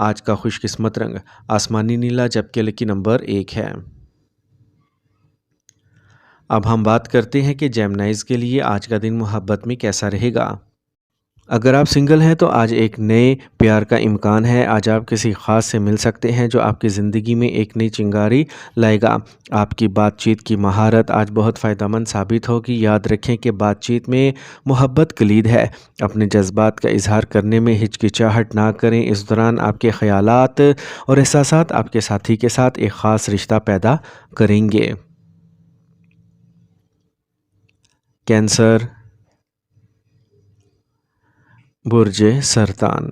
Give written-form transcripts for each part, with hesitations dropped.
آج کا خوش قسمت رنگ آسمانی نیلا جبکہ لکی نمبر 1 ہے۔ اب ہم بات کرتے ہیں کہ جیمنائز کے لیے آج کا دن محبت میں کیسا رہے گا۔ اگر آپ سنگل ہیں تو آج ایک نئے پیار کا امکان ہے۔ آج آپ کسی خاص سے مل سکتے ہیں جو آپ کی زندگی میں ایک نئی چنگاری لائے گا۔ آپ کی بات چیت کی مہارت آج بہت فائدہ مند ثابت ہوگی۔ یاد رکھیں کہ بات چیت میں محبت کلید ہے۔ اپنے جذبات کا اظہار کرنے میں ہچکچاہٹ نہ کریں۔ اس دوران آپ کے خیالات اور احساسات آپ کے ساتھی کے ساتھ ایک خاص رشتہ پیدا کریں گے۔ کینسر، برج سرطان۔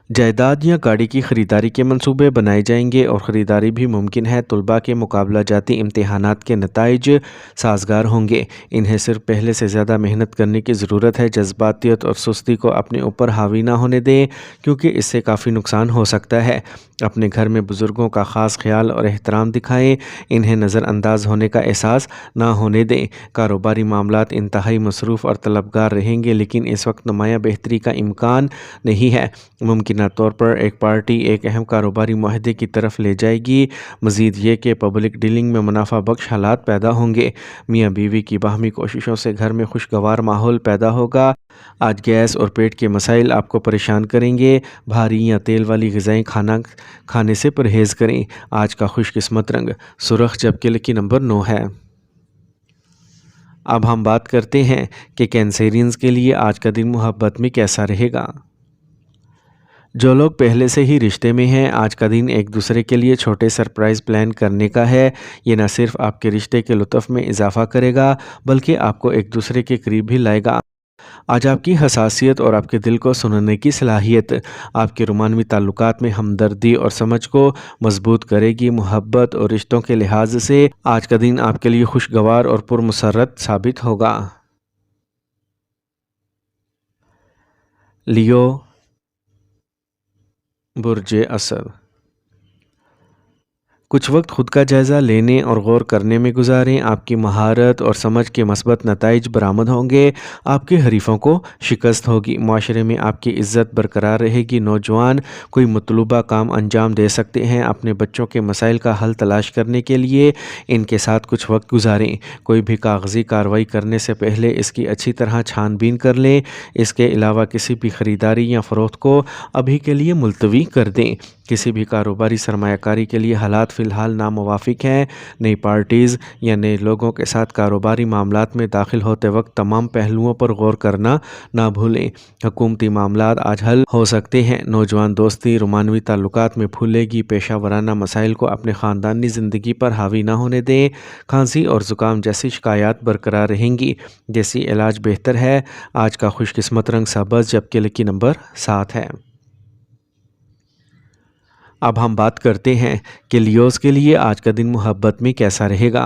جائیداد یا گاڑی کی خریداری کے منصوبے بنائے جائیں گے اور خریداری بھی ممکن ہے۔ طلباء کے مقابلہ جاتی امتحانات کے نتائج سازگار ہوں گے۔ انہیں صرف پہلے سے زیادہ محنت کرنے کی ضرورت ہے۔ جذباتیت اور سستی کو اپنے اوپر حاوی نہ ہونے دیں کیونکہ اس سے کافی نقصان ہو سکتا ہے۔ اپنے گھر میں بزرگوں کا خاص خیال اور احترام دکھائیں۔ انہیں نظر انداز ہونے کا احساس نہ ہونے دیں۔ کاروباری معاملات انتہائی مصروف اور طلبگار رہیں گے لیکن اس وقت نمایاں بہتری کا امکان نہیں ہے۔ ممکنہ طور پر ایک پارٹی ایک اہم کاروباری معاہدے کی طرف لے جائے گی۔ مزید یہ کہ پبلک ڈیلنگ میں منافع بخش حالات پیدا ہوں گے۔ میاں بیوی کی باہمی کوششوں سے گھر میں خوشگوار ماحول پیدا ہوگا۔ آج گیس اور پیٹ کے مسائل آپ کو پریشان کریں گے۔ بھاری یا تیل والی غذائیں کھانے سے پرہیز کریں۔ آج کا خوش قسمت رنگ سرخ جبکہ لکی نمبر 9 ہے۔ اب ہم بات کرتے ہیں کہ کینسیرینز کے لیے آج کا دن محبت میں کیسا رہے گا۔ جو لوگ پہلے سے ہی رشتے میں ہیں آج کا دن ایک دوسرے کے لیے چھوٹے سرپرائز پلان کرنے کا ہے۔ یہ نہ صرف آپ کے رشتے کے لطف میں اضافہ کرے گا بلکہ آپ کو ایک دوسرے کے قریب بھی لائے گا۔ آج آپ کی حساسیت اور آپ کے دل کو سننے کی صلاحیت آپ کے رومانوی تعلقات میں ہمدردی اور سمجھ کو مضبوط کرے گی۔ محبت اور رشتوں کے لحاظ سے آج کا دن آپ کے لیے خوشگوار اور پرمسرت ثابت ہوگا۔ لیو، برج اسد۔ کچھ وقت خود کا جائزہ لینے اور غور کرنے میں گزاریں۔ آپ کی مہارت اور سمجھ کے مثبت نتائج برآمد ہوں گے۔ آپ کے حریفوں کو شکست ہوگی۔ معاشرے میں آپ کی عزت برقرار رہے گی۔ نوجوان کوئی مطلوبہ کام انجام دے سکتے ہیں۔ اپنے بچوں کے مسائل کا حل تلاش کرنے کے لیے ان کے ساتھ کچھ وقت گزاریں۔ کوئی بھی کاغذی کارروائی کرنے سے پہلے اس کی اچھی طرح چھان بین کر لیں۔ اس کے علاوہ کسی بھی خریداری یا فروخت کو ابھی کے لیے ملتوی کر دیں۔ کسی بھی کاروباری سرمایہ کاری کے لیے حالات فی الحال ناموافق ہیں۔ نئی پارٹیز یا نئے لوگوں کے ساتھ کاروباری معاملات میں داخل ہوتے وقت تمام پہلوؤں پر غور کرنا نہ بھولیں۔ حکومتی معاملات آج حل ہو سکتے ہیں۔ نوجوان دوستی رومانوی تعلقات میں پھولے گی۔ پیشہ ورانہ مسائل کو اپنے خاندانی زندگی پر حاوی نہ ہونے دیں۔ کھانسی اور زکام جیسی شکایات برقرار رہیں گی۔ جیسی علاج بہتر ہے۔ آج کا خوش قسمت رنگ سبز جبکہ لکی نمبر 7 ہے۔ اب ہم بات کرتے ہیں کہ لیوز کے لیے آج کا دن محبت میں کیسا رہے گا۔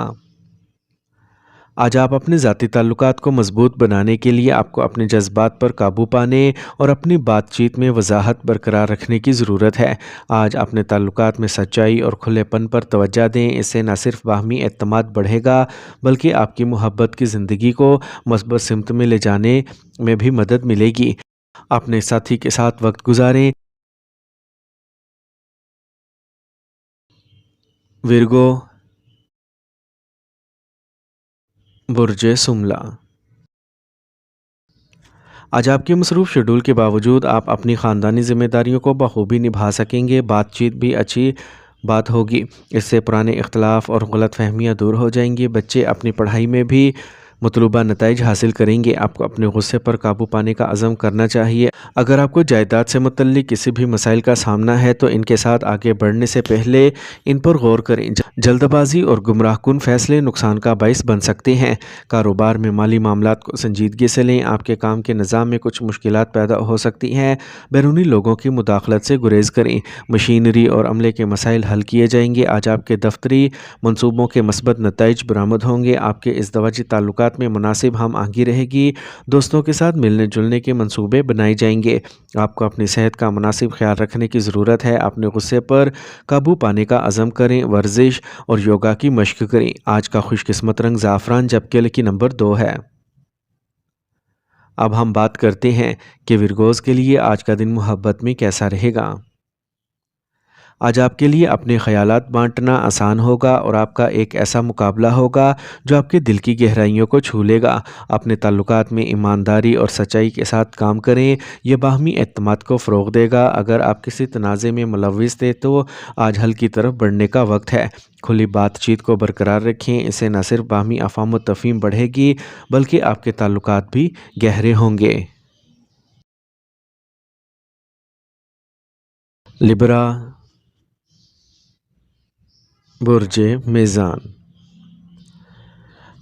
آج آپ اپنے ذاتی تعلقات کو مضبوط بنانے کے لیے آپ کو اپنے جذبات پر قابو پانے اور اپنی بات چیت میں وضاحت برقرار رکھنے کی ضرورت ہے۔ آج اپنے تعلقات میں سچائی اور کھلے پن پر توجہ دیں۔ اس سے نہ صرف باہمی اعتماد بڑھے گا بلکہ آپ کی محبت کی زندگی کو مثبت سمت میں لے جانے میں بھی مدد ملے گی۔ اپنے ساتھی کے ساتھ وقت گزاریں۔ ورگو، برج سملہ۔ آج آپ کے مصروف شیڈول کے باوجود آپ اپنی خاندانی ذمہ داریوں کو بخوبی نبھا سکیں گے۔ بات چیت بھی اچھی بات ہوگی۔ اس سے پرانے اختلاف اور غلط فہمیاں دور ہو جائیں گی۔ بچے اپنی پڑھائی میں بھی مطلوبہ نتائج حاصل کریں گے۔ آپ کو اپنے غصے پر قابو پانے کا عزم کرنا چاہیے۔ اگر آپ کو جائیداد سے متعلق کسی بھی مسائل کا سامنا ہے تو ان کے ساتھ آگے بڑھنے سے پہلے ان پر غور کریں۔ جلد بازی اور گمراہ کن فیصلے نقصان کا باعث بن سکتے ہیں۔ کاروبار میں مالی معاملات کو سنجیدگی سے لیں۔ آپ کے کام کے نظام میں کچھ مشکلات پیدا ہو سکتی ہیں۔ بیرونی لوگوں کی مداخلت سے گریز کریں۔ مشینری اور عملے کے مسائل حل کیے جائیں گے۔ آج آپ کے دفتری منصوبوں کے مثبت نتائج برآمد ہوں گے۔ آپ کے ازدواجی تعلقات میں مناسب ہم آہنگی رہے گی۔ دوستوں کے ساتھ ملنے جلنے کے منصوبے بنائے جائیں گے۔ آپ کو اپنی صحت کا مناسب خیال رکھنے کی ضرورت ہے۔ اپنے غصے پر قابو پانے کا عزم کریں۔ ورزش اور یوگا کی مشق کریں۔ آج کا خوش قسمت رنگ زعفران جبکہ لکی نمبر 2 ہے۔ اب ہم بات کرتے ہیں کہ ورگوز کے لیے آج کا دن محبت میں کیسا رہے گا۔ آج آپ کے لیے اپنے خیالات بانٹنا آسان ہوگا اور آپ کا ایک ایسا مقابلہ ہوگا جو آپ کے دل کی گہرائیوں کو چھو لے گا۔ اپنے تعلقات میں ایمانداری اور سچائی کے ساتھ کام کریں، یہ باہمی اعتماد کو فروغ دے گا۔ اگر آپ کسی تنازع میں ملوث تھے تو آج حل کی طرف بڑھنے کا وقت ہے۔ کھلی بات چیت کو برقرار رکھیں، اسے نہ صرف باہمی افہام و تفہیم بڑھے گی بلکہ آپ کے تعلقات بھی گہرے ہوں گے۔ لبرا، برج میزان۔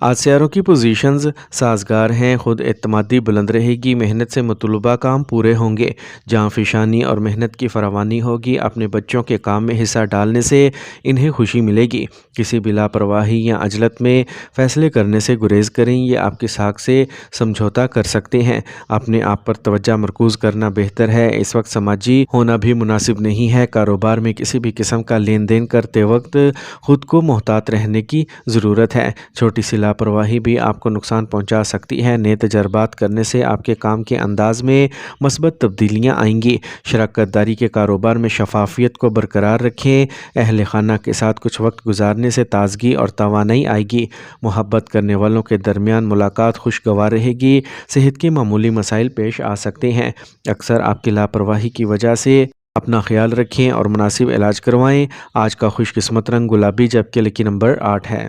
آج سیاروں کی پوزیشنز سازگار ہیں، خود اعتمادی بلند رہے گی، محنت سے مطلوبہ کام پورے ہوں گے، جاں فشانی اور محنت کی فراوانی ہوگی۔ اپنے بچوں کے کام میں حصہ ڈالنے سے انہیں خوشی ملے گی۔ کسی بھی لاپرواہی یا عجلت میں فیصلے کرنے سے گریز کریں، یہ آپ کی ساکھ سے سمجھوتا کر سکتے ہیں۔ اپنے آپ پر توجہ مرکوز کرنا بہتر ہے، اس وقت سماجی ہونا بھی مناسب نہیں ہے۔ کاروبار میں کسی بھی قسم کا لین دین کرتے وقت خود کو محتاط رہنے کی ضرورت ہے، چھوٹی سی لاپرواہی بھی آپ کو نقصان پہنچا سکتی ہے۔ نئے تجربات کرنے سے آپ کے کام کے انداز میں مثبت تبدیلیاں آئیں گی۔ شراکت داری کے کاروبار میں شفافیت کو برقرار رکھیں، اہل خانہ کے ساتھ کچھ وقت گزارنے سے تازگی اور توانائی آئے گی۔ محبت کرنے والوں کے درمیان ملاقات خوشگوار رہے گی، صحت کے معمولی مسائل پیش آ سکتے ہیں، اکثر آپ کی لاپرواہی کی وجہ سے۔ اپنا خیال رکھیں اور مناسب علاج کروائیں۔ آج کا خوش قسمت رنگ گلابی جبکہ لکی نمبر 8 ہے۔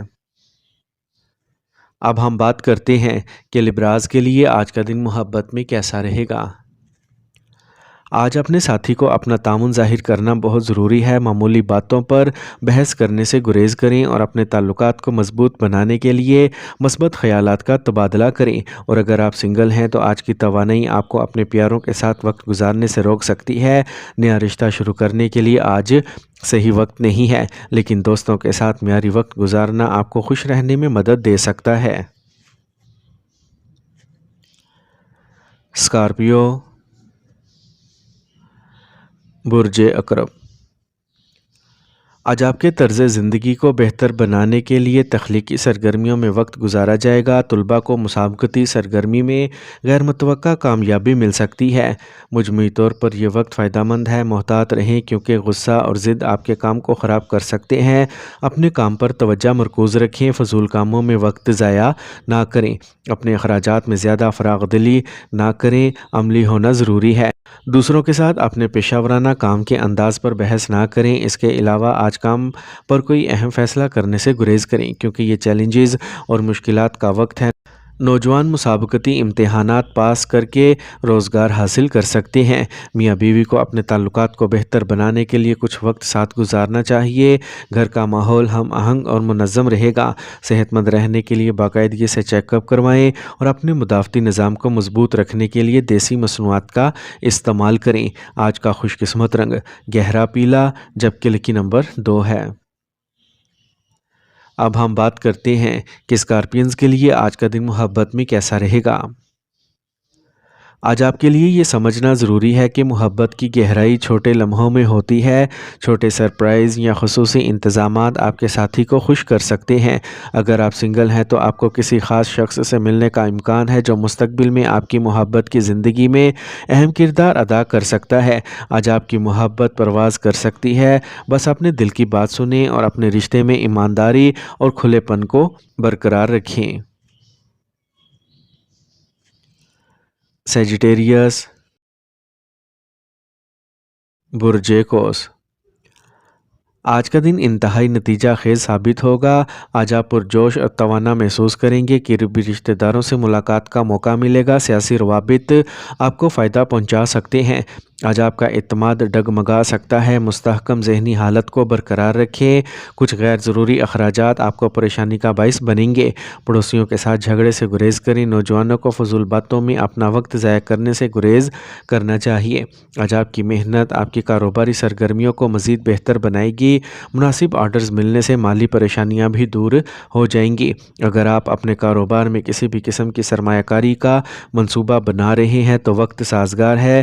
اب ہم بات کرتے ہیں کہ لبراز کے لیے آج کا دن محبت میں کیسا رہے گا۔ آج اپنے ساتھی کو اپنا تعاون ظاہر کرنا بہت ضروری ہے، معمولی باتوں پر بحث کرنے سے گریز کریں اور اپنے تعلقات کو مضبوط بنانے کے لیے مثبت خیالات کا تبادلہ کریں۔ اور اگر آپ سنگل ہیں تو آج کی توانائی آپ کو اپنے پیاروں کے ساتھ وقت گزارنے سے روک سکتی ہے۔ نیا رشتہ شروع کرنے کے لیے آج صحیح وقت نہیں ہے، لیکن دوستوں کے ساتھ معیاری وقت گزارنا آپ کو خوش رہنے میں مدد دے سکتا ہے۔ اسکارپیو، برج عقرب۔ آج آپ کے طرز زندگی کو بہتر بنانے کے لیے تخلیقی سرگرمیوں میں وقت گزارا جائے گا۔ طلباء کو مسابقتی سرگرمی میں غیر متوقع کامیابی مل سکتی ہے۔ مجموعی طور پر یہ وقت فائدہ مند ہے، محتاط رہیں کیونکہ غصہ اور ضد آپ کے کام کو خراب کر سکتے ہیں۔ اپنے کام پر توجہ مرکوز رکھیں، فضول کاموں میں وقت ضائع نہ کریں، اپنے اخراجات میں زیادہ فراغ دلی نہ کریں، عملی ہونا ضروری ہے۔ دوسروں کے ساتھ اپنے پیشہ ورانہ کام کے انداز پر بحث نہ کریں۔ اس کے علاوہ آج کام پر کوئی اہم فیصلہ کرنے سے گریز کریں کیونکہ یہ چیلنجز اور مشکلات کا وقت ہے۔ نوجوان مسابقتی امتحانات پاس کر کے روزگار حاصل کر سکتے ہیں۔ میاں بیوی کو اپنے تعلقات کو بہتر بنانے کے لیے کچھ وقت ساتھ گزارنا چاہیے۔ گھر کا ماحول ہم آہنگ اور منظم رہے گا۔ صحت مند رہنے کے لیے باقاعدگی سے چیک اپ کروائیں اور اپنے مدافعتی نظام کو مضبوط رکھنے کے لیے دیسی مصنوعات کا استعمال کریں۔ آج کا خوش قسمت رنگ گہرا پیلا جبکہ لکی نمبر 2 ہے۔ اب ہم بات کرتے ہیں کہ اسکارپینز کے لیے آج کا دن محبت میں کیسا رہے گا۔ آج آپ کے لیے یہ سمجھنا ضروری ہے کہ محبت کی گہرائی چھوٹے لمحوں میں ہوتی ہے۔ چھوٹے سرپرائز یا خصوصی انتظامات آپ کے ساتھی کو خوش کر سکتے ہیں۔ اگر آپ سنگل ہیں تو آپ کو کسی خاص شخص سے ملنے کا امکان ہے جو مستقبل میں آپ کی محبت کی زندگی میں اہم کردار ادا کر سکتا ہے۔ آج آپ کی محبت پرواز کر سکتی ہے، بس اپنے دل کی بات سنیں اور اپنے رشتے میں ایمانداری اور کھلے پن کو برقرار رکھیں۔ سیجیٹیریس، برج قوس۔ آج کا دن انتہائی نتیجہ خیز ثابت ہوگا۔ آج آپ پرجوش اور توانا محسوس کریں گے، قریبی رشتہ داروں سے ملاقات کا موقع ملے گا، سیاسی روابط آپ کو فائدہ پہنچا سکتے ہیں۔ آج آپ کا اعتماد ڈگمگا سکتا ہے، مستحکم ذہنی حالت کو برقرار رکھیں۔ کچھ غیر ضروری اخراجات آپ کو پریشانی کا باعث بنیں گے۔ پڑوسیوں کے ساتھ جھگڑے سے گریز کریں، نوجوانوں کو فضول باتوں میں اپنا وقت ضائع کرنے سے گریز کرنا چاہیے۔ آج آپ کی محنت آپ کی کاروباری سرگرمیوں کو مزید بہتر بنائے گی، مناسب آرڈرز ملنے سے مالی پریشانیاں بھی دور ہو جائیں گی۔ اگر آپ اپنے کاروبار میں کسی بھی قسم کی سرمایہ کاری کا منصوبہ بنا رہے ہیں تو وقت سازگار ہے،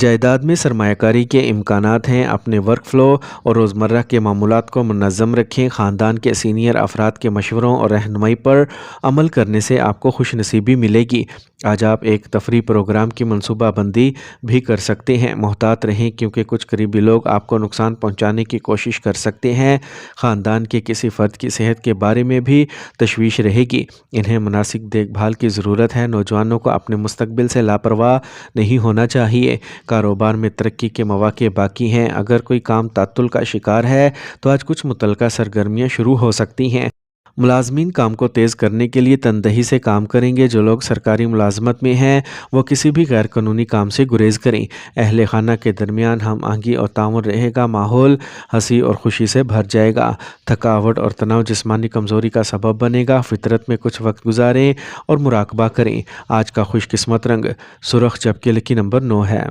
جائیداد میں سرمایہ کاری کے امکانات ہیں۔ اپنے ورک فلو اور روزمرہ کے معمولات کو منظم رکھیں۔ خاندان کے سینئر افراد کے مشوروں اور رہنمائی پر عمل کرنے سے آپ کو خوش نصیبی ملے گی۔ آج آپ ایک تفریح پروگرام کی منصوبہ بندی بھی کر سکتے ہیں۔ محتاط رہیں کیونکہ کچھ قریبی لوگ آپ کو نقصان پہنچانے کی کوشش کر سکتے ہیں۔ خاندان کے کسی فرد کی صحت کے بارے میں بھی تشویش رہے گی۔ انہیں مناسب دیکھ بھال کی ضرورت ہے۔ نوجوانوں کو اپنے مستقبل سے لاپرواہ نہیں ہونا چاہیے۔ کاروبار میں ترقی کے مواقع باقی ہیں۔ اگر کوئی کام تعطل کا شکار ہے تو آج کچھ متعلقہ سرگرمیاں شروع ہو سکتی ہیں۔ ملازمین کام کو تیز کرنے کے لیے تندہی سے کام کریں گے۔ جو لوگ سرکاری ملازمت میں ہیں وہ کسی بھی غیر قانونی کام سے گریز کریں۔ اہل خانہ کے درمیان ہم آہنگی اور تعاون رہے گا۔ ماحول ہنسی اور خوشی سے بھر جائے گا۔ تھکاوٹ اور تناؤ جسمانی کمزوری کا سبب بنے گا۔ فطرت میں کچھ وقت گزاریں اور مراقبہ کریں۔ آج کا خوش قسمت رنگ سرخ جبکہ لکی نمبر 9 ہے۔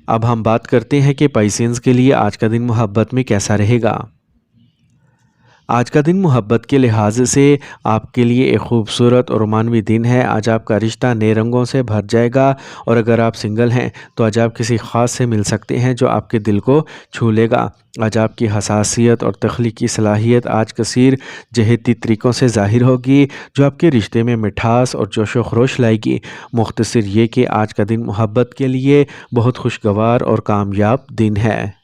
اب ہم بات کرتے ہیں کہ پائسینز کے لیے آج کا دن محبت میں کیسا رہے گا۔ آج کا دن محبت کے لحاظ سے آپ کے لیے ایک خوبصورت اور رومانوی دن ہے۔ آج آپ کا رشتہ نئے رنگوں سے بھر جائے گا اور اگر آپ سنگل ہیں تو آج آپ کسی خاص سے مل سکتے ہیں جو آپ کے دل کو چھو لے گا۔ آج آپ کی حساسیت اور تخلیقی صلاحیت آج کثیر جہتی طریقوں سے ظاہر ہوگی جو آپ کے رشتے میں مٹھاس اور جوش و خروش لائے گی۔ مختصر یہ کہ آج کا دن محبت کے لیے بہت خوشگوار اور کامیاب دن ہے۔